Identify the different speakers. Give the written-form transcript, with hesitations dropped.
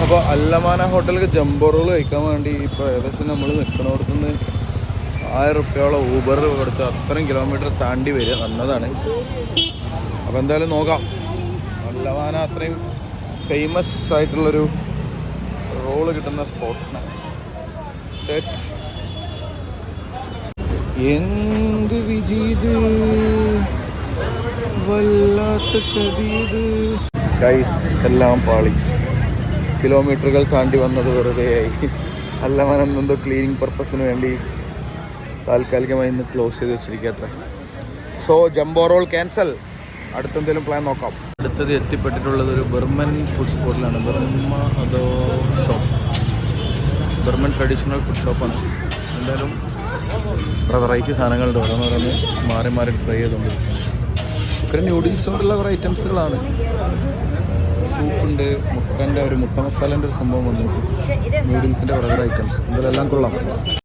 Speaker 1: അപ്പോൾ അല്ലമാന ഹോട്ടലിലേക്ക് jumbo role കഴിക്കാൻ വേണ്ടി ഇപ്പോൾ ഏകദേശം നമ്മൾ നിൽക്കുന്നിടത്തുനിന്ന് 1000 റുപ്യോളം ഊബർ കൊടുത്ത് അത്രയും കിലോമീറ്റർ താണ്ടി വരിക വന്നതാണ്. അപ്പോൾ എന്തായാലും നോക്കാം. അല്ലമാന അത്രയും ഫേമസ് ആയിട്ടുള്ളൊരു റോള് കിട്ടുന്ന സ്പോട്ടാണ്. എന്ത് വിജീത് വല്ലാത്ത ചതിയത് ഗൈസ്, എല്ലാം പാളി. കിലോമീറ്ററുകൾ താണ്ടി വന്നത് വെറുതെയായി. അല്ലമാന എന്തോ ക്ലീനിങ് പർപ്പസിന് വേണ്ടി താൽക്കാലികമായി ഇന്ന് ക്ലോസ് ചെയ്ത് വെച്ചിരിക്കത്ര. So jumbo roll cancel. അടുത്തെന്തെങ്കിലും പ്ലാൻ നോക്കാം. അടുത്തത് എത്തിപ്പെട്ടിട്ടുള്ളത് ഒരു ബർമൻ ഫുഡ് സ്പോട്ടിലാണ്. ബർമൻ ട്രഡീഷണൽ ഫുഡ് ഷോപ്പാണ്. എന്തായാലും വെറൈറ്റി സാധനങ്ങളുണ്ട്. ഓരോന്നോരോന്ന് മാറി മാറി ട്രൈ ചെയ്തുകൊണ്ടിരിക്കും. ചിക്കൻ ന്യൂഡിൽസ് കൊണ്ടുള്ള കുറേ ഐറ്റംസുകളാണ്. സൂപ്പുണ്ട്, മുട്ട മസാലേൻ്റെ ഒരു സംഭവം വന്നിട്ട്, ന്യൂഡിൽസിൻ്റെ കുറേ ഐറ്റംസ്. ഇതിലെല്ലാം കൊള്ളാം.